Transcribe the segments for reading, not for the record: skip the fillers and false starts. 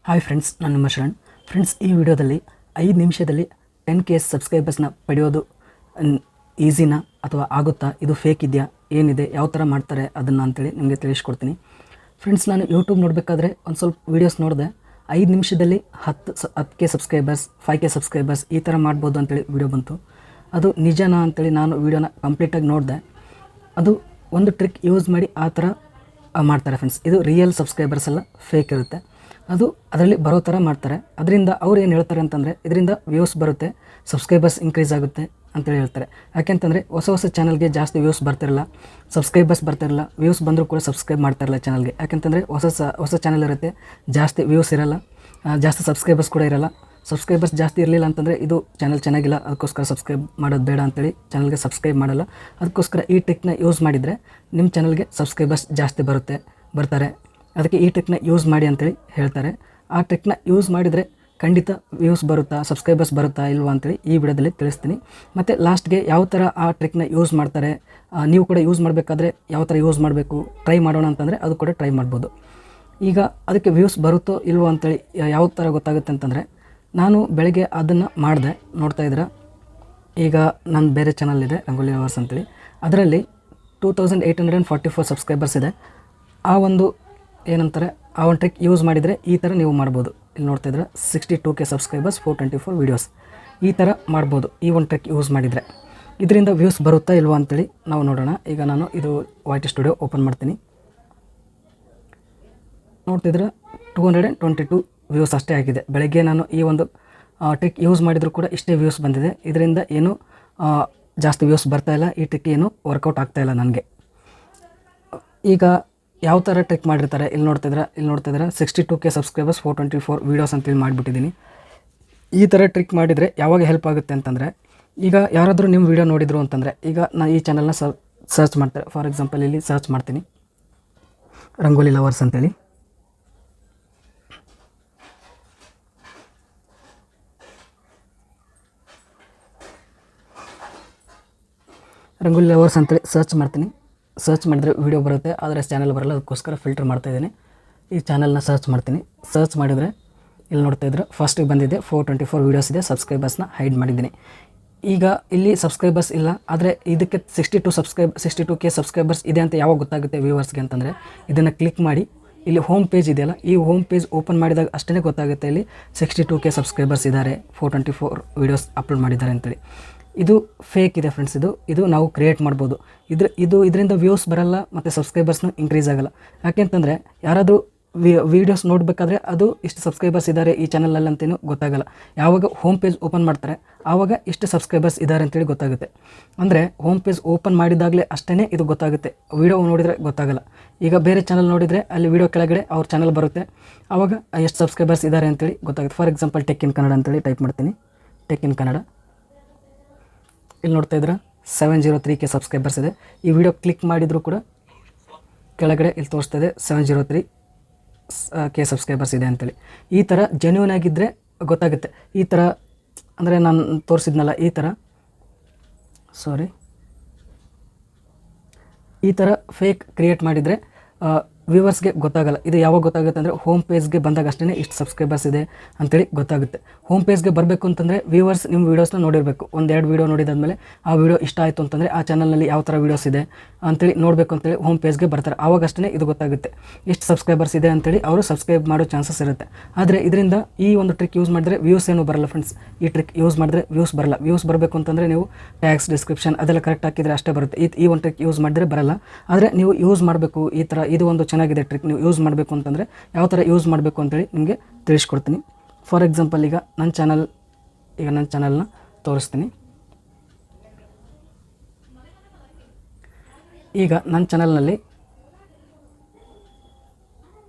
Hi friends, ನಾನು ನಿಮ್ಮ Sharan. Friends, ಈ ವಿಡಿಯೋದಲ್ಲಿ 5 ನಿಮಿಷದಲ್ಲಿ 10K ಸಬ್ಸ್ಕ್ರೈಬರ್ಸ್ನ ಪಡೆಯೋದು ಈಸಿನಾ ಅಥವಾ ಆಗುತ್ತಾ, ಇದು ಫೇಕ್ ಇದೆಯಾ, ಏನಿದೆ, ಯಾವ ಥರ ಮಾಡ್ತಾರೆ ಅದನ್ನು ಅಂತೇಳಿ ನಿಮಗೆ ತಿಳಿಸ್ಕೊಡ್ತೀನಿ. ಫ್ರೆಂಡ್ಸ್, ನಾನು ಯೂಟ್ಯೂಬ್ ನೋಡಬೇಕಾದ್ರೆ ಒಂದು ಸ್ವಲ್ಪ ವೀಡಿಯೋಸ್ ನೋಡಿದೆ. 5 ನಿಮಿಷದಲ್ಲಿ 10K ಸಬ್ಸ್ಕ್ರೈಬರ್ಸ್, 5K ಸಬ್ಸ್ಕ್ರೈಬರ್ಸ್ ಈ ಥರ ಮಾಡ್ಬೋದು ಅಂತೇಳಿ ವಿಡಿಯೋ ಬಂತು. ಅದು ನಿಜನಾ ಅಂತೇಳಿ ನಾನು ವಿಡಿಯೋನ ಕಂಪ್ಲೀಟಾಗಿ ನೋಡಿದೆ. ಅದು ಒಂದು ಟ್ರಿಕ್ ಯೂಸ್ ಮಾಡಿ ಆ ಥರ ಮಾಡ್ತಾರೆ ಫ್ರೆಂಡ್ಸ್. ಇದು ರಿಯಲ್ ಸಬ್ಸ್ಕ್ರೈಬರ್ಸ್ ಎಲ್ಲ ಫೇಕ್ ಇರುತ್ತೆ. ಅದು ಅದರಲ್ಲಿ ಬರೋ ಥರ ಮಾಡ್ತಾರೆ. ಅದರಿಂದ ಅವ್ರು ಏನು ಹೇಳ್ತಾರೆ ಅಂತಂದರೆ, ಇದರಿಂದ ವ್ಯೂಸ್ ಬರುತ್ತೆ, ಸಬ್ಸ್ಕ್ರೈಬರ್ಸ್ ಇನ್ಕ್ರೀಸ್ ಆಗುತ್ತೆ ಅಂತೇಳಿ ಹೇಳ್ತಾರೆ. ಯಾಕೆಂತಂದರೆ ಹೊಸ ಚಾನಲ್ಗೆ ಜಾಸ್ತಿ ವ್ಯೂಸ್ ಬರ್ತಿರಲ್ಲ, ಸಬ್ಸ್ಕ್ರೈಬರ್ಸ್ ಬರ್ತಿರಲ್ಲ. ವ್ಯೂಸ್ ಬಂದರೂ ಕೂಡ ಸಬ್ಸ್ಕ್ರೈಬ್ ಮಾಡ್ತಾಯಿರಲ್ಲ ಚಾನಲ್ಗೆ. ಯಾಕೆಂತಂದರೆ ಹೊಸ ಚಾನಲ್ ಇರುತ್ತೆ, ಜಾಸ್ತಿ ವ್ಯೂಸ್ ಇರೋಲ್ಲ, ಜಾಸ್ತಿ ಸಬ್ಸ್ಕ್ರೈಬರ್ಸ್ ಕೂಡ ಇರೋಲ್ಲ. ಸಬ್ಸ್ಕ್ರೈಬರ್ಸ್ ಜಾಸ್ತಿ ಇರಲಿಲ್ಲ ಅಂತಂದರೆ ಇದು ಚಾನಲ್ ಚೆನ್ನಾಗಿಲ್ಲ, ಅದಕ್ಕೋಸ್ಕರ ಸಬ್ಸ್ಕ್ರೈಬ್ ಮಾಡೋದು ಬೇಡ ಅಂತೇಳಿ ಚಾನಲ್ಗೆ ಸಬ್ಸ್ಕ್ರೈಬ್ ಮಾಡಲ್ಲ. ಅದಕ್ಕೋಸ್ಕರ ಈ ಟ್ರಿಕ್ನ ಯೂಸ್ ಮಾಡಿದರೆ ನಿಮ್ಮ ಚಾನಲ್ಗೆ ಸಬ್ಸ್ಕ್ರೈಬರ್ಸ್ ಜಾಸ್ತಿ ಬರ್ತಾರೆ. ಅದಕ್ಕೆ ಈ ಟ್ರಿಕ್ನ ಯೂಸ್ ಮಾಡಿ ಅಂತೇಳಿ ಹೇಳ್ತಾರೆ. ಆ ಟ್ರಿಕ್ನ ಯೂಸ್ ಮಾಡಿದರೆ ಖಂಡಿತ ವ್ಯೂಸ್ ಬರುತ್ತಾ, ಸಬ್ಸ್ಕ್ರೈಬರ್ಸ್ ಬರುತ್ತಾ ಇಲ್ವಾ ಅಂತೇಳಿ ಈ ವಿಡಿಯೋದಲ್ಲಿ ತಿಳಿಸ್ತೀನಿ. ಮತ್ತು ಲಾಸ್ಟ್ಗೆ ಯಾವ ಥರ ಆ ಟ್ರಿಕ್ನ ಯೂಸ್ ಮಾಡ್ತಾರೆ, ನೀವು ಕೂಡ ಯೂಸ್ ಮಾಡಬೇಕಾದ್ರೆ ಯಾವ ಥರ ಯೂಸ್ ಮಾಡಬೇಕು, ಟ್ರೈ ಮಾಡೋಣ ಅಂತಂದರೆ ಅದು ಕೂಡ ಟ್ರೈ ಮಾಡ್ಬೋದು. ಈಗ ಅದಕ್ಕೆ ವ್ಯೂಸ್ ಬರುತ್ತೋ ಇಲ್ವೋ ಅಂತೇಳಿ ಯಾವ ಥರ ಗೊತ್ತಾಗುತ್ತೆ ಅಂತಂದರೆ, ನಾನು ಬೆಳಗ್ಗೆ ಅದನ್ನು ಮಾಡಿದೆ. ನೋಡ್ತಾ ಇದ್ದೀರಾ, ಈಗ ನನ್ನ ಬೇರೆ ಚಾನಲ್ ಇದೆ ರಂಗೋಲಿ ಲವರ್ಸ್ ಅಂತೇಳಿ. ಅದರಲ್ಲಿ 2844 ಸಬ್ಸ್ಕ್ರೈಬರ್ಸ್ ಇದೆ. ಆ ಒಂದು ಏನಂತಾರೆ, ಆ ಒಂದು ಟ್ರಿಕ್ ಯೂಸ್ ಮಾಡಿದರೆ ಈ ಥರ ನೀವು ಮಾಡ್ಬೋದು. ಇಲ್ಲಿ ನೋಡ್ತಾ ಇದ್ರೆ 62K ಸಬ್ಸ್ಕ್ರೈಬರ್ಸ್, 424 ವೀಡಿಯೋಸ್ ಈ ಥರ ಮಾಡ್ಬೋದು ಈ ಒಂದು ಟ್ರಿಕ್ ಯೂಸ್ ಮಾಡಿದರೆ. ಇದರಿಂದ ವ್ಯೂಸ್ ಬರುತ್ತಾ ಇಲ್ವಾ ಅಂತೇಳಿ ನಾವು ನೋಡೋಣ. ಈಗ ನಾನು ಇದು YT ಸ್ಟುಡಿಯೋ ಓಪನ್ ಮಾಡ್ತೀನಿ. ನೋಡ್ತಿದ್ರೆ 222 ವ್ಯೂಸ್ ಅಷ್ಟೇ ಆಗಿದೆ. ಬೆಳಗ್ಗೆ ನಾನು ಈ ಒಂದು ಟ್ರಿಕ್ ಯೂಸ್ ಮಾಡಿದರೂ ಕೂಡ ಇಷ್ಟೇ ವ್ಯೂಸ್ ಬಂದಿದೆ. ಇದರಿಂದ ಏನು ಜಾಸ್ತಿ ವ್ಯೂಸ್ ಬರ್ತಾಯಿಲ್ಲ. ಈ ಟ್ರಿಕ್ ಏನು ವರ್ಕೌಟ್ ಆಗ್ತಾಯಿಲ್ಲ ನನಗೆ. ಈಗ ಯಾವ ಥರ ಟ್ರಿಕ್ ಮಾಡಿರ್ತಾರೆ, ಇಲ್ಲಿ ನೋಡ್ತಾ ಇದ್ರೆ 62K ಸಬ್ಸ್ಕ್ರೈಬರ್ಸ್, 424 ವೀಡಿಯೋಸ್ ಅಂತೇಳಿ ಮಾಡಿಬಿಟ್ಟಿದ್ದೀನಿ. ಈ ಥರ ಟ್ರಿಕ್ ಮಾಡಿದರೆ ಯಾವಾಗ ಹೆಲ್ಪ್ ಆಗುತ್ತೆ ಅಂತಂದರೆ, ಈಗ ಯಾರಾದರೂ ನಿಮ್ಮ ವೀಡಿಯೋ ನೋಡಿದ್ರು ಅಂತಂದರೆ, ಈಗ ನಾನು ಈ ಚಾನಲ್ನ ಸರ್ಚ್ ಮಾಡ್ತಾರೆ. ಫಾರ್ ಎಕ್ಸಾಂಪಲ್ ಇಲ್ಲಿ ಸರ್ಚ್ ಮಾಡ್ತೀನಿ ರಂಗೋಲಿ ಲವರ್ಸ್ ಅಂತೇಳಿ. ರಂಗೋಲಿ ಲವರ್ಸ್ ಅಂತೇಳಿ ಸರ್ಚ್ ಮಾಡಿದರೆ ವೀಡಿಯೋ ಬರುತ್ತೆ, ಆದರೆ ಚಾನಲ್ ಬರಲ್ಲ. ಅದಕ್ಕೋಸ್ಕರ ಫಿಲ್ಟರ್ ಮಾಡ್ತಾಯಿದ್ದೀನಿ. ಈ ಚಾನಲ್ನ ಸರ್ಚ್ ಮಾಡ್ತೀನಿ. ಸರ್ಚ್ ಮಾಡಿದರೆ ಇಲ್ಲಿ ನೋಡ್ತಾ ಇದ್ರೆ ಫಸ್ಟಿಗೆ ಬಂದಿದೆ 424 ವೀಡಿಯೋಸ್ ಇದೆ. ಸಬ್ಸ್ಕ್ರೈಬರ್ಸ್ನ ಹೈಡ್ ಮಾಡಿದ್ದೀನಿ. ಈಗ ಇಲ್ಲಿ ಸಬ್ಸ್ಕ್ರೈಬರ್ಸ್ ಇಲ್ಲ, ಆದರೆ ಇದಕ್ಕೆ 62K ಸಬ್ಸ್ಕ್ರೈಬರ್ಸ್ ಇದೆ ಅಂತ ಯಾವಾಗ ಗೊತ್ತಾಗುತ್ತೆ ವ್ಯೂವರ್ಸ್ಗೆ ಅಂತಂದರೆ, ಇದನ್ನು ಕ್ಲಿಕ್ ಮಾಡಿ ಇಲ್ಲಿ ಹೋಮ್ ಪೇಜ್ ಇದೆಯಲ್ಲ, ಈ ಹೋಮ್ ಪೇಜ್ ಓಪನ್ ಮಾಡಿದಾಗ ಅಷ್ಟೇ ಗೊತ್ತಾಗುತ್ತೆ ಇಲ್ಲಿ 62K ಸಬ್ಸ್ಕ್ರೈಬರ್ಸ್ ಇದ್ದಾರೆ, 424 ವೀಡಿಯೋಸ್ ಅಪ್ಲೋಡ್ ಮಾಡಿದ್ದಾರೆ ಅಂತೇಳಿ. ಇದು ಫೇಕ್ ಇದೆ ಫ್ರೆಂಡ್ಸ್. ಇದು ನಾವು ಕ್ರಿಯೇಟ್ ಮಾಡ್ಬೋದು. ಇದರಿಂದ ವ್ಯೂಸ್ ಬರಲ್ಲ ಮತ್ತು ಸಬ್ಸ್ಕ್ರೈಬರ್ಸ್ನು ಇನ್ಕ್ರೀಸ್ ಆಗಲ್ಲ. ಯಾಕೆಂತಂದರೆ ಯಾರಾದರೂ ವೀಡಿಯೋಸ್ ನೋಡಬೇಕಾದ್ರೆ ಅದು ಇಷ್ಟು ಸಬ್ಸ್ಕ್ರೈಬರ್ಸ್ ಇದ್ದಾರೆ ಈ ಚಾನಲಲ್ಲಿ ಅಂತೇನು ಗೊತ್ತಾಗಲ್ಲ. ಯಾವಾಗ ಹೋಮ್ ಪೇಜ್ ಓಪನ್ ಮಾಡ್ತಾರೆ ಆವಾಗ ಇಷ್ಟು ಸಬ್ಸ್ಕ್ರೈಬರ್ಸ್ ಇದ್ದಾರೆ ಅಂತೇಳಿ ಗೊತ್ತಾಗುತ್ತೆ. ಅಂದರೆ ಹೋಮ್ ಪೇಜ್ ಓಪನ್ ಮಾಡಿದಾಗಲೇ ಅಷ್ಟೇ ಇದು ಗೊತ್ತಾಗುತ್ತೆ. ವೀಡಿಯೋ ನೋಡಿದರೆ ಗೊತ್ತಾಗಲ್ಲ. ಈಗ ಬೇರೆ ಚಾನಲ್ ನೋಡಿದರೆ ಅಲ್ಲಿ ವೀಡಿಯೋ ಕೆಳಗಡೆ ಅವ್ರ ಚಾನಲ್ ಬರುತ್ತೆ, ಆವಾಗ ಎಷ್ಟು ಸಬ್ಸ್ಕ್ರೈಬರ್ಸ್ ಇದ್ದಾರೆ ಅಂತೇಳಿ ಗೊತ್ತಾಗುತ್ತೆ. For example tech in Kannada ಅಂತೇಳಿ ಟೈಪ್ ಮಾಡ್ತೀನಿ. ಟೆಕ್ ಇನ್ ಕನ್ನಡ ಇಲ್ಲಿ ನೋಡ್ತಾ ಇದ್ರೆ 703K ಸಬ್ಸ್ಕ್ರೈಬರ್ಸ್ ಇದೆ. ಈ ವಿಡಿಯೋ ಕ್ಲಿಕ್ ಮಾಡಿದರೂ ಕೂಡ ಕೆಳಗಡೆ ಇಲ್ಲಿ ತೋರಿಸ್ತಾ ಇದೆ 703K ಸಬ್ಸ್ಕ್ರೈಬರ್ಸ್ ಇದೆ ಅಂತೇಳಿ. ಈ ಥರ ಜೆನ್ಯೂನ್ ಆಗಿದ್ದರೆ ಗೊತ್ತಾಗುತ್ತೆ. ಈ ಥರ ಅಂದರೆ ನಾನು ತೋರಿಸಿದ್ನಲ್ಲ, ಈ ಥರ ಫೇಕ್ ಕ್ರಿಯೇಟ್ ಮಾಡಿದರೆ ವ್ಯೂವರ್ಸ್ಗೆ ಗೊತ್ತಾಗಲ್ಲ. ಇದು ಯಾವಾಗ ಗೊತ್ತಾಗುತ್ತೆ ಅಂದರೆ, ಹೋಮ್ ಪೇಜ್ಗೆ ಬಂದಾಗ ಅಷ್ಟೇ ಇಷ್ಟು ಸಬ್ಸ್ಕ್ರೈಬರ್ಸ್ ಇದೆ ಅಂತೇಳಿ ಗೊತ್ತಾಗುತ್ತೆ. ಹೋಮ್ ಪೇಜ್ಗೆ ಬರಬೇಕು ಅಂತಂದರೆ ವ್ಯೂವರ್ಸ್ ನಿಮ್ಮ ವೀಡಿಯೋಸ್ನ ನೋಡಿರಬೇಕು. 1-2 ವೀಡಿಯೋ ನೋಡಿದಾದ್ಮೇಲೆ ಆ ವಿಡಿಯೋ ಇಷ್ಟ ಆಯಿತು ಅಂತಂದರೆ ಆ ಚಾನಲ್ನಲ್ಲಿ ಯಾವ ಥರ ವೀಡಿಯೋಸ್ ಇದೆ ಅಂತೇಳಿ ನೋಡಬೇಕು ಅಂತೇಳಿ ಹೋಮ್ ಪೇಜ್ಗೆ ಬರ್ತಾರೆ. ಆವಾಗ ಅಷ್ಟೇ ಇದು ಗೊತ್ತಾಗುತ್ತೆ ಎಷ್ಟು ಸಬ್ಸ್ಕ್ರೈಬರ್ಸ್ ಇದೆ ಅಂತೇಳಿ ಅವರು ಸಬ್ಸ್ಕ್ರೈಬ್ ಮಾಡೋ ಚಾನ್ಸಸ್ ಇರುತ್ತೆ. ಆದರೆ ಇದರಿಂದ ಈ ಒಂದು ಟ್ರಿಕ್ ಯೂಸ್ ಮಾಡಿದ್ರೆ ವ್ಯೂಸ್ ಏನೂ ಬರಲ್ಲ ಫ್ರೆಂಡ್ಸ್. ಈ ಟ್ರಿಕ್ ಯೂಸ್ ಮಾಡಿದ್ರೆ ವ್ಯೂಸ್ ಬರಲ್ಲ. ವ್ಯೂಸ್ ಬರಬೇಕು ಅಂತಂದರೆ ನೀವು ಟ್ಯಾಗ್ಸ್, ಡಿಸ್ಕ್ರಿಪ್ಷನ್ ಅದೆಲ್ಲ ಕರೆಕ್ಟ್ ಹಾಕಿದರೆ ಅಷ್ಟೇ ಬರುತ್ತೆ. ಈ ಒಂದು ಟ್ರಿಕ್ ಯೂಸ್ ಮಾಡಿದ್ರೆ ಬರಲ್ಲ. ಆದರೆ ನೀವು ಯೂಸ್ ಮಾಡಬೇಕು. ಈ ಥರ ಇದು ಒಂದು ಚೆನ್ನಾಗಿದೆ ಟ್ರಿಕ್. ನೀವು ಯೂಸ್ ಮಾಡಬೇಕು ಅಂತಂದರೆ ಯಾವ ಥರ ಯೂಸ್ ಮಾಡಬೇಕು ಅಂತೇಳಿ ನಿಮಗೆ ತಿಳಿಸ್ಕೊಡ್ತೀನಿ. ಫಾರ್ ಎಕ್ಸಾಂಪಲ್ ಈಗ ನನ್ನ ಚಾನಲ್ನ ತೋರಿಸ್ತೀನಿ. ಈಗ ನನ್ನ ಚಾನಲ್ನಲ್ಲಿ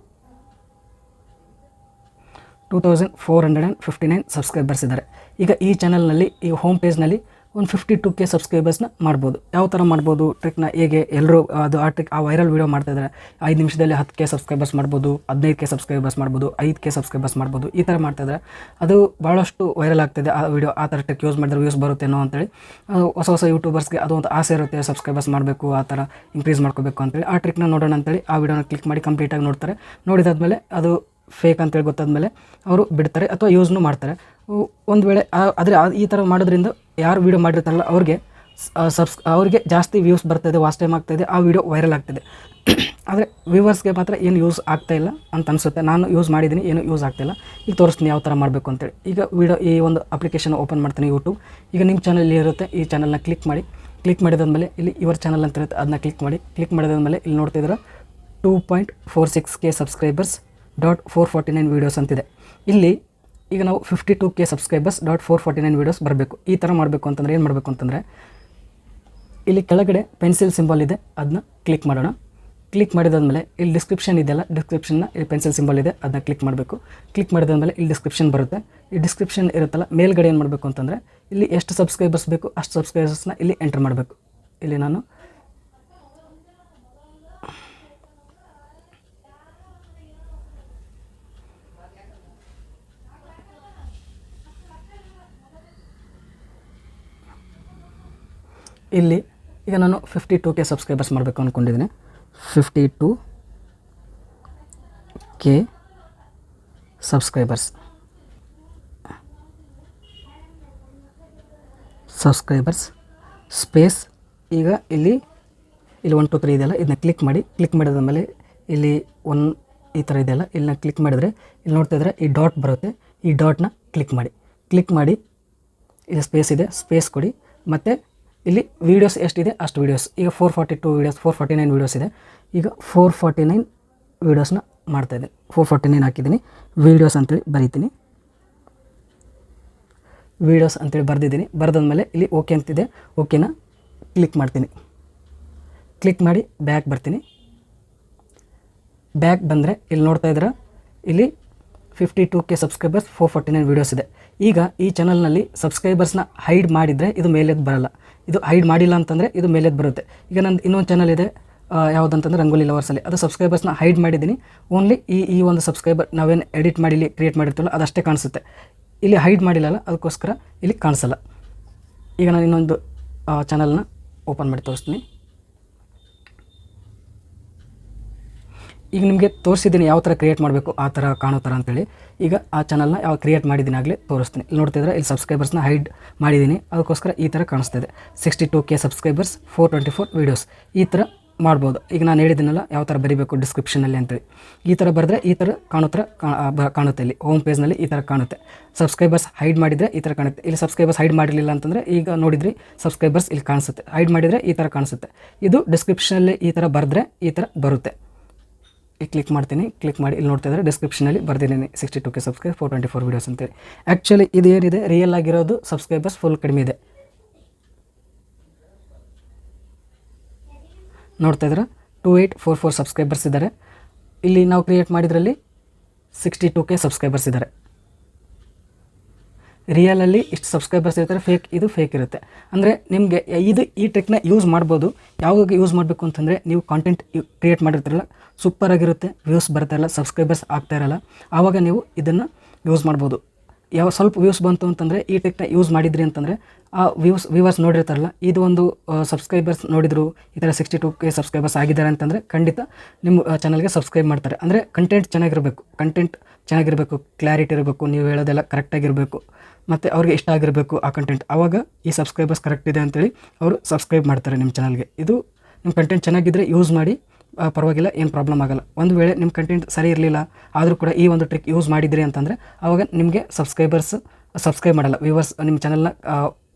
2459 ಸಬ್ಸ್ಕ್ರೈಬರ್ಸ್ ಇದ್ದಾರೆ. ಈಗ ಈ ಚಾನಲ್ನಲ್ಲಿ ಈ ಹೋಮ್ ಪೇಜ್ನಲ್ಲಿ ಒಂದು 52K ಸಬ್ಸ್ಕ್ರೈಬರ್ಸ್ನ ಮಾಡ್ಬೋದು. ಯಾವ ಥರ ಮಾಡ್ಬೋದು ಟ್ರಿಕ್ನ, ಹೇಗೆ ಎಲ್ಲರೂ ಆ ವೈರಲ್ ವೀಡಿಯೋ ಮಾಡ್ತಾಯಿದ್ದಾರೆ. 5 ನಿಮಿಷದಲ್ಲಿ 10K ಸಬ್ಸ್ಕ್ರೈಬರ್ಸ್ ಮಾಡ್ಬೋದು, 15K ಸಬ್ಸ್ಕ್ರೈಬರ್ಸ್ ಮಾಡ್ಬೋದು, 5K ಸಬ್ಸ್ಕ್ರೈಬರ್ಸ್ ಮಾಡ್ಬೋದು. ಈ ಥರ ಮಾಡ್ತಾಯಿದ್ದಾರೆ. ಅದು ಭಾಳಷ್ಟು ವೈರಲ್ ಆಗ್ತಿದೆ ಆ ವಿಡಿಯೋ. ಆ ಥರ ಟ್ರಿಕ್ ಯೂಸ್ ಮಾಡಿದ್ರೆ ವ್ಯೂಸ್ ಬರುತ್ತೇನೋ ಅಂತೇಳಿ ಹೊಸ ಯೂಟ್ಯೂಬರ್ಸ್ಗೆ ಅದು ಒಂದು ಆಸೆ ಇರುತ್ತೆ, ಸಬ್ಸ್ಕ್ರೈಬರ್ಸ್ ಮಾಡಬೇಕು, ಆ ಥರ ಇನ್ಕ್ರೀಸ್ ಮಾಡ್ಕೋಬೇಕು ಅಂತೇಳಿ. ಆ ಟ್ರಿಕ್ನ ನೋಡೋಣ ಅಂತೇಳಿ ಆ ವಿಡಿಯೋನ ಕ್ಲಿಕ್ ಮಾಡಿ ಕಂಪ್ಲೀಟಾಗಿ ನೋಡ್ತಾರೆ. ನೋಡಿದಾದ್ಮೇಲೆ ಅದು ಫೇಕ್ ಅಂತೇಳಿ ಗೊತ್ತಾದ್ಮೇಲೆ ಅವರು ಬಿಡ್ತಾರೆ ಅಥವಾ ಯೂಸ್ನು ಮಾಡ್ತಾರೆ. ಒಂದು ವೇಳೆ ಆದರೆ ಈ ಥರ ಮಾಡೋದ್ರಿಂದ ಯಾರು ವೀಡಿಯೋ ಮಾಡಿರ್ತಾರಲ್ಲ ಅವ್ರಿಗೆ ಜಾಸ್ತಿ ವ್ಯೂಸ್ ಬರ್ತಾಯಿದೆ, ವಾಚ್ ಟೈಮ್ ಆಗ್ತಾಯಿದೆ, ಆ ವಿಡಿಯೋ ವೈರಲ್ ಆಗ್ತಿದೆ. ಆದರೆ ವ್ಯೂವರ್ಸ್ಗೆ ಮಾತ್ರ ಏನು ಯೂಸ್ ಆಗ್ತಾಯಿಲ್ಲ ಅಂತ ಅನಿಸುತ್ತೆ. ನಾನು ಯೂಸ್ ಮಾಡಿದ್ದೀನಿ, ಏನು ಯೂಸ್ ಆಗ್ತಾಯಿಲ್ಲ. ಈಗ ತೋರಿಸ್ತೀನಿ ಯಾವ ಥರ ಮಾಡಬೇಕು ಅಂತೇಳಿ. ಈಗ ಈ ಒಂದು ಅಪ್ಲಿಕೇಶನ್ ಓಪನ್ ಮಾಡ್ತೀನಿ, ಯೂಟ್ಯೂಬ್. ಈಗ ನಿಮ್ಮ ಚಾನಲ್ ಇರುತ್ತೆ, ಈ ಚಾನಲ್ನ ಕ್ಲಿಕ್ ಮಾಡಿದಾದ್ಮೇಲೆ ಇಲ್ಲಿ ಯುವರ್ ಚಾನಲ್ ಅಂತ ಇರುತ್ತೆ, ಅದನ್ನ ಕ್ಲಿಕ್ ಮಾಡಿದಾದ್ಮೇಲೆ ಇಲ್ಲಿ ನೋಡ್ತಿದ್ರೆ 2.46K ಸಬ್ಸ್ಕ್ರೈಬರ್ಸ್ .449 ವೀಡಿಯೋಸ್ ಅಂತಿದೆ. ಇಲ್ಲಿ ಈಗ ನಾವು 52K ಸಬ್ಸ್ಕ್ರೈಬರ್ಸ್ .449 ವೀಡಿಯೋಸ್ ಬರಬೇಕು. ಈ ಥರ ಮಾಡಬೇಕು ಅಂತಂದರೆ ಏನು ಮಾಡಬೇಕು ಅಂತಂದರೆ ಇಲ್ಲಿ ಕೆಳಗಡೆ ಪೆನ್ಸಿಲ್ ಸಿಂಬಲ್ ಇದೆ, ಅದನ್ನ ಕ್ಲಿಕ್ ಮಾಡೋಣ. ಕ್ಲಿಕ್ ಮಾಡಿದಾದ್ಮೇಲೆ ಇಲ್ಲಿ ಡಿಸ್ಕ್ರಿಪ್ಷನ್ ಇದೆಯಲ್ಲ, ಡಿಸ್ಕ್ರಿಪ್ಷನ್ನ ಇಲ್ಲಿ ಪೆನ್ಸಿಲ್ ಸಿಂಬಲ್ ಇದೆ, ಅದನ್ನ ಕ್ಲಿಕ್ ಮಾಡಬೇಕು. ಕ್ಲಿಕ್ ಮಾಡಿದಾದ್ಮೇಲೆ ಇಲ್ಲಿ ಡಿಸ್ಕ್ರಿಪ್ಷನ್ ಬರುತ್ತೆ. ಈ ಡಿಸ್ಕ್ರಿಪ್ಷನ್ ಇರುತ್ತಲ್ಲ, ಮೇಲ್ಗಡೆ ಏನು ಮಾಡಬೇಕು ಅಂತಂದರೆ ಇಲ್ಲಿ ಎಷ್ಟು ಸಬ್ಸ್ಕ್ರೈಬರ್ಸ್ ಬೇಕು ಅಷ್ಟು ಸಬ್ಸ್ಕ್ರೈಬರ್ಸ್ನ ಇಲ್ಲಿ ಎಂಟರ್ ಮಾಡಬೇಕು. ಇಲ್ಲಿ ನಾನು ಇಲ್ಲಿ ಈಗ ನಾನು 52K ಸಬ್ಸ್ಕ್ರೈಬರ್ಸ್ ಮಾಡಬೇಕು ಅಂದ್ಕೊಂಡಿದ್ದೀನಿ. 52K subscribers space. ಈಗ ಇಲ್ಲಿ 1 2 3 ಇದೆಯಲ್ಲ, ಇದನ್ನ ಕ್ಲಿಕ್ ಮಾಡಿದಾದ್ಮೇಲೆ ಇಲ್ಲಿ ಈ ಥರ ಇದೆಯಲ್ಲ, ಇಲ್ಲಿನ ಕ್ಲಿಕ್ ಮಾಡಿದರೆ ಇಲ್ಲಿ ನೋಡ್ತಾಯಿದ್ರೆ ಈ ಡಾಟ್ ಬರುತ್ತೆ. ಈ ಡಾಟ್ನ ಕ್ಲಿಕ್ ಮಾಡಿ ಇಲ್ಲಿ ಸ್ಪೇಸ್ ಇದೆ, ಸ್ಪೇಸ್ ಕೊಡಿ. ಮತ್ತು ಇಲ್ಲಿ ವೀಡಿಯೋಸ್ ಎಷ್ಟಿದೆ ಅಷ್ಟು ವೀಡಿಯೋಸ್. ಈಗ 449 ವೀಡಿಯೋಸ್ ಇದೆ. ಈಗ 449 ವೀಡಿಯೋಸ್ನ ಮಾಡ್ತಾಯಿದ್ದೀನಿ. 449 ಹಾಕಿದ್ದೀನಿ. ವೀಡಿಯೋಸ್ ಅಂತೇಳಿ ಬರೀತೀನಿ. ವೀಡಿಯೋಸ್ ಅಂತೇಳಿ ಬರೆದಿದ್ದೀನಿ. ಬರೆದಾದ್ಮೇಲೆ ಇಲ್ಲಿ ಓಕೆ ಅಂತಿದೆ, ಓಕೆನ ಕ್ಲಿಕ್ ಮಾಡ್ತೀನಿ. ಕ್ಲಿಕ್ ಮಾಡಿ ಬ್ಯಾಕ್ ಬರ್ತೀನಿ. ಬ್ಯಾಕ್ ಬಂದರೆ ಇಲ್ಲಿ ನೋಡ್ತಾ ಇದ್ರೆ ಇಲ್ಲಿ 52K ಸಬ್ಸ್ಕ್ರೈಬರ್ಸ್ 449 ವೀಡಿಯೋಸ್ ಇದೆ. ಈಗ ಈ ಚಾನಲ್ನಲ್ಲಿ ಸಬ್ಸ್ಕ್ರೈಬರ್ಸ್ನ ಹೈಡ್ ಮಾಡಿದರೆ ಇದು ಮೇಲೆದ್ದು ಬರಲ್ಲ. ಇದು ಹೈಡ್ ಮಾಡಿಲ್ಲ ಅಂತಂದರೆ ಇದು ಮೇಲೆದ್ದು ಬರುತ್ತೆ. ಈಗ ನಂದು ಇನ್ನೊಂದು ಚಾನಲ್ ಇದೆ, ಯಾವುದಂತಂದರೆ ರಂಗೋಲಿ ಲವರ್ಸಲ್ಲಿ. ಅದು ಸಬ್ಸ್ಕ್ರೈಬರ್ಸ್ನ ಹೈಡ್ ಮಾಡಿದ್ದೀನಿ. ಓನ್ಲಿ ಈ ಒಂದು ಸಬ್ಸ್ಕ್ರೈಬರ್ ನಾವೇನು ಎಡಿಟ್ ಮಾಡಿ ಇಲ್ಲಿ ಕ್ರಿಯೇಟ್ ಮಾಡಿರ್ತೀವಲ್ಲ ಅದಷ್ಟೇ ಕಾಣಿಸುತ್ತೆ. ಇಲ್ಲಿ ಹೈಡ್ ಮಾಡಿಲ್ಲಲ್ಲ, ಅದಕ್ಕೋಸ್ಕರ ಇಲ್ಲಿ ಕಾಣಿಸಲ್ಲ. ಈಗ ನಾನು ಇನ್ನೊಂದು ಚಾನಲ್ನ ಓಪನ್ ಮಾಡಿ ತೋರಿಸ್ತೀನಿ. ಈಗ ನಿಮಗೆ ತೋರಿಸಿದ್ದೀನಿ ಯಾವ ಥರ ಕ್ರಿಯೇಟ್ ಮಾಡಬೇಕು, ಆ ಥರ ಕಾಣೋ ಥರ ಅಂತೇಳಿ. ಈಗ ಆ ಚಾನಲ್ನ ಯಾವ ಕ್ರಿಯೇಟ್ ಮಾಡಿದ್ದೀನಿ ಆಗಲೇ ತೋರಿಸ್ತೀನಿ. ಇಲ್ಲಿ ನೋಡ್ತಿದ್ರೆ ಇಲ್ಲಿ ಸಬ್ಸ್ಕ್ರೈಬರ್ಸ್ನ ಹೈಡ್ ಮಾಡಿದ್ದೀನಿ, ಅದಕ್ಕೋಸ್ಕರ ಈ ಥರ ಕಾಣಿಸ್ತಾ ಇದೆ. 62K subscribers 424 videos. ಈ ಥರ ಮಾಡ್ಬೋದು. ಈಗ ನಾನು ಹೇಳಿದ್ದೀನಲ್ಲ ಯಾವ ಥರ ಬರೀಬೇಕು ಡಿಸ್ಕ್ರಿಪ್ಷನಲ್ಲಿ ಅಂತೇಳಿ. ಈ ಥರ ಬರೆದ್ರೆ ಈ ಥರ ಕಾಣುತ್ತೆ. ಇಲ್ಲಿ ಹೋಮ್ ಪೇಜ್ನಲ್ಲಿ ಈ ಥರ ಕಾಣುತ್ತೆ. ಸಬ್ಸ್ಕ್ರೈಬರ್ಸ್ ಹೈಡ್ ಮಾಡಿದರೆ ಈ ಥರ ಕಾಣುತ್ತೆ. ಇಲ್ಲಿ ಸಬ್ಸ್ಕ್ರೈಬರ್ಸ್ ಹೈಡ್ ಮಾಡಿರಲಿಲ್ಲ ಅಂತಂದರೆ ಈಗ ನೋಡಿದ್ರಿ ಸಬ್ಸ್ಕ್ರೈಬರ್ಸ್ ಇಲ್ಲಿ ಕಾಣಿಸುತ್ತೆ. ಹೈಡ್ ಮಾಡಿದರೆ ಈ ಥರ ಕಾಣಿಸುತ್ತೆ. ಇದು ಡಿಸ್ಕ್ರಿಪ್ಷನಲ್ಲಿ ಈ ಥರ ಬರೆದ್ರೆ ಈ ಥರ ಬರುತ್ತೆ. ಈಗ ಕ್ಲಿಕ್ ಮಾಡ್ತೀನಿ. ಕ್ಲಿಕ್ ಮಾಡಿ ಇಲ್ಲಿ ನೋಡ್ತಾ ಇದ್ದಾರೆ ಡಿಸ್ಕ್ರಿಪ್ಷನಲ್ಲಿ ಬರ್ದಿದ್ದೀನಿ 62K ಸಬ್ಸ್ಕ್ರೈಬ್ 424 ವೀಡಿಯೋಸ್ ಅಂತೇಳಿ. ಆ್ಯಕ್ಚುಲಿ ಇದು ಏನಿದೆ ರಿಯಲ್ ಆಗಿರೋದು ಸಬ್ಸ್ಕ್ರೈಬರ್ಸ್ ಫುಲ್ ಕಡಿಮೆ ಇದೆ. ನೋಡ್ತಾ ಇದ್ದಾರೆ 2844 ಸಬ್ಸ್ಕ್ರೈಬರ್ಸ್ ಇದ್ದಾರೆ. ಇಲ್ಲಿ ನಾವು ಕ್ರಿಯೇಟ್ ಮಾಡಿದ್ರಲ್ಲಿ 62K ಸಬ್ಸ್ಕ್ರೈಬರ್ಸ್ ಇದ್ದಾರೆ. ರಿಯಲಲ್ಲಿ ಇಷ್ಟು ಸಬ್ಸ್ಕ್ರೈಬರ್ಸ್ ಇರ್ತಾರೆ, ಇದು ಫೇಕ್ ಇರುತ್ತೆ. ಅಂದರೆ ನಿಮಗೆ ಈ ಟ್ರಿಕ್ನ ಯೂಸ್ ಮಾಡ್ಬೋದು. ಯಾವಾಗ ಯೂಸ್ ಮಾಡಬೇಕು ಅಂತಂದರೆ ನೀವು ಕಾಂಟೆಂಟ್ ಕ್ರಿಯೇಟ್ ಮಾಡಿರ್ತಾರಲ್ಲ, ಸೂಪರಾಗಿರುತ್ತೆ, ವ್ಯೂಸ್ ಬರ್ತಾಯಿರಲ್ಲ, ಸಬ್ಸ್ಕ್ರೈಬರ್ಸ್ ಆಗ್ತಾಯಿರಲ್ಲ, ಆವಾಗ ನೀವು ಇದನ್ನು ಯೂಸ್ ಮಾಡ್ಬೋದು. ಸ್ವಲ್ಪ ವ್ಯೂಸ್ ಬಂತು ಅಂತಂದರೆ ಈ ಟ್ರಿಕ್ನ ಯೂಸ್ ಮಾಡಿದ್ರಿ ಅಂತಂದರೆ ಆ ವ್ಯೂವರ್ಸ್ ನೋಡಿರ್ತಾರಲ್ಲ, ಇದು ಒಂದು ಸಬ್ಸ್ಕ್ರೈಬರ್ಸ್ ನೋಡಿದ್ರು ಈ ಥರ 62K ಸಬ್ಸ್ಕ್ರೈಬರ್ಸ್ ಆಗಿದ್ದಾರೆ ಅಂತಂದರೆ ಖಂಡಿತ ನಿಮ್ಮ ಚಾನಲ್ಗೆ ಸಬ್ಸ್ಕ್ರೈಬ್ ಮಾಡ್ತಾರೆ. ಅಂದರೆ ಕಂಟೆಂಟ್ ಚೆನ್ನಾಗಿರಬೇಕು, ಕ್ಲಾರಿಟಿ ಇರಬೇಕು, ನೀವು ಹೇಳೋದೆಲ್ಲ ಕರೆಕ್ಟಾಗಿರಬೇಕು, ಮತ್ತು ಅವ್ರಿಗೆ ಇಷ್ಟ ಆಗಿರಬೇಕು ಆ ಕಂಟೆಂಟ್. ಆವಾಗ ಈ ಸಬ್ಸ್ಕ್ರೈಬರ್ಸ್ ಕರೆಕ್ಟ್ ಇದೆ ಅಂತೇಳಿ ಅವರು ಸಬ್ಸ್ಕ್ರೈಬ್ ಮಾಡ್ತಾರೆ ನಿಮ್ಮ ಚಾನಲ್ಗೆ. ಇದು ನಿಮ್ಮ ಕಂಟೆಂಟ್ ಚೆನ್ನಾಗಿದ್ದರೆ ಯೂಸ್ ಮಾಡಿ, ಪರವಾಗಿಲ್ಲ, ಏನು ಪ್ರಾಬ್ಲಮ್ ಆಗೋಲ್ಲ. ಒಂದು ವೇಳೆ ನಿಮ್ಮ ಕಂಟೆಂಟ್ ಸರಿ ಇರಲಿಲ್ಲ ಆದರೂ ಕೂಡ ಈ ಒಂದು ಟ್ರಿಕ್ ಯೂಸ್ ಮಾಡಿದ್ರಿ ಅಂತಂದರೆ ಆವಾಗ ನಿಮಗೆ ಸಬ್ಸ್ಕ್ರೈಬ್ ಮಾಡಲ್ಲ. ವ್ಯೂವರ್ಸ್ ನಿಮ್ಮ ಚಾನಲ್ನ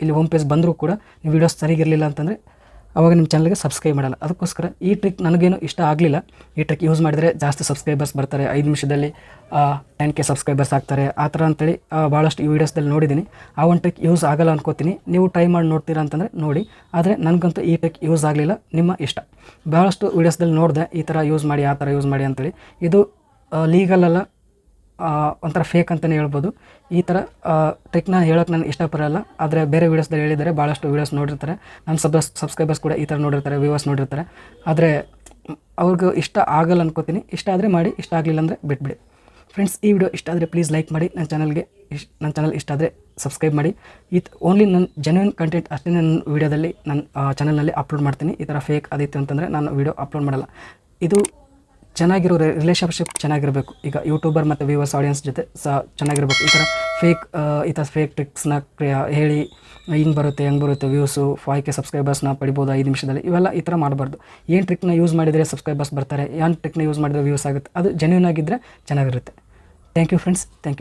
ಇಲ್ಲಿ ಹೋಮ್ ಪೇಜ್ ಬಂದರೂ ಕೂಡ ನಿಮ್ಮ ವೀಡಿಯೋಸ್ ಸರಿಗಿರಲಿಲ್ಲ ಅಂತಂದರೆ ಆವಾಗ ನಿಮ್ಮ ಚಾನಲ್ಗೆ ಸಬ್ಸ್ಕ್ರೈಬ್ ಮಾಡಲ್ಲ. ಅದಕ್ಕೋಸ್ಕರ ಈ ಟ್ರಿಕ್ ನನಗೇನು ಇಷ್ಟ ಆಗಲಿಲ್ಲ. ಈ ಟ್ರಿಕ್ ಯೂಸ್ ಮಾಡಿದರೆ ಜಾಸ್ತಿ ಸಬ್ಸ್ಕ್ರೈಬರ್ಸ್ ಬರ್ತಾರೆ, 5 ನಿಮಿಷದಲ್ಲಿ 10K ಸಬ್ಸ್ಕ್ರೈಬರ್ಸ್ ಆಗ್ತಾರೆ, ಆ ಥರ ಅಂತೇಳಿ ಭಾಳಷ್ಟು ಈ ವೀಡಿಯೋಸ್ದಲ್ಲಿ ನೋಡಿದ್ದೀನಿ. ಆ ಒಂದು ಟ್ರಿಕ್ ಯೂಸ್ ಆಗಲ್ಲ ಅನ್ಕೋತೀನಿ. ನೀವು ಟ್ರೈ ಮಾಡಿ ನೋಡ್ತೀರಾ ಅಂತಂದರೆ ನೋಡಿ. ಆದರೆ ನನಗಂತೂ ಈ ಟ್ರಿಕ್ ಯೂಸ್ ಆಗಲಿಲ್ಲ, ನಿಮ್ಮ ಇಷ್ಟ. ಭಾಳಷ್ಟು ವೀಡಿಯೋಸ್ದಲ್ಲಿ ನೋಡಿದೆ ಈ ಥರ ಯೂಸ್ ಮಾಡಿ, ಆ ಥರ ಯೂಸ್ ಮಾಡಿ ಅಂತೇಳಿ. ಇದು ಲೀಗಲ್ ಅಲ್ಲ, ಒಂಥರ ಫೇಕ್ ಅಂತಲೇ ಹೇಳ್ಬೋದು. ಈ ಥರ ಟ್ರಿಕ್ನ ಹೇಳೋಕ್ಕೆ ನಾನು ಇಷ್ಟಪಡಲ್ಲ. ಆದರೆ ಬೇರೆ ವೀಡಿಯೋಸ್ದಲ್ಲಿ ಹೇಳಿದ್ದಾರೆ, ಭಾಳಷ್ಟು ವೀಡಿಯೋಸ್ ನೋಡಿರ್ತಾರೆ, ನನ್ನ ಸಬ್ಸ್ಕ್ರೈಬರ್ಸ್ ಕೂಡ ಈ ಥರ ನೋಡಿರ್ತಾರೆ, ವ್ಯೂವರ್ಸ್ ನೋಡಿರ್ತಾರೆ. ಆದರೆ ಅವ್ರಿಗೆ ಇಷ್ಟ ಆಗಲ್ಲ ಅನ್ಕೋತೀನಿ. ಇಷ್ಟ ಆದರೆ ಮಾಡಿ, ಇಷ್ಟ ಆಗಲಿಲ್ಲ ಅಂದರೆ ಬಿಟ್ಬಿಡಿ. ಫ್ರೆಂಡ್ಸ್, ಈ ವಿಡಿಯೋ ಇಷ್ಟ ಆದರೆ ಪ್ಲೀಸ್ ಲೈಕ್ ಮಾಡಿ. ನನ್ನ ಚಾನಲ್ ಇಷ್ಟ ಆದರೆ ಸಬ್ಸ್ಕ್ರೈಬ್ ಮಾಡಿ. ಓನ್ಲಿ ನನ್ನ ಜೆನ್ಯೂನ್ ಕಂಟೆಂಟ್ ಅಷ್ಟೇ ನನ್ನ ವೀಡಿಯೋದಲ್ಲಿ ನನ್ನ ಚಾನಲ್ನಲ್ಲಿ ಅಪ್ಲೋಡ್ ಮಾಡ್ತೀನಿ. ಈ ಥರ ಫೇಕ್ ಆದಿತ್ತು ಅಂತಂದರೆ ನಾನು ವೀಡಿಯೋ ಅಪ್ಲೋಡ್ ಮಾಡಲ್ಲ. ಇದು ಚೆನ್ನಾಗಿರೋ ರಿಲೇಷನ್ಶಿಪ್ ಚೆನ್ನಾಗಿರಬೇಕು. ಈಗ ಯೂಟ್ಯೂಬರ್ ಮತ್ತು ವ್ಯೂವರ್ಸ್ ಆಡಿಯನ್ಸ್ ಜೊತೆ ಸಹ ಚೆನ್ನಾಗಿರಬೇಕು. ಈ ಥರ ಫೇಕ್ ಟ್ರಿಕ್ಸ್ನ ಹೇಳಿ ಹಿಂಗೆ ಬರುತ್ತೆ ಹೆಂಗೆ ಬರುತ್ತೆ ವ್ಯೂಸು 5K ಸಬ್ಸ್ಕ್ರೈಬರ್ಸ್ನ ಪಡಿಬೋದು 5 ನಿಮಿಷದಲ್ಲಿ, ಇವೆಲ್ಲ ಈ ಥರ ಮಾಡಬಾರ್ದು. ಏನು ಟ್ರಿಕ್ನ ಯೂಸ್ ಮಾಡಿದರೆ ಸಬ್ಸ್ಕ್ರೈಬರ್ಸ್ ಬರ್ತಾರೆ, ಏನು ಟ್ರಿಕ್ನ ಯೂಸ್ ಮಾಡಿದರೆ ವ್ಯೂಸ್ ಆಗುತ್ತೆ, ಅದು ಜೆನ್ಯೂನ್ ಆಗಿದ್ದರೆ ಚೆನ್ನಾಗಿರುತ್ತೆ. Thank you friends, thank you.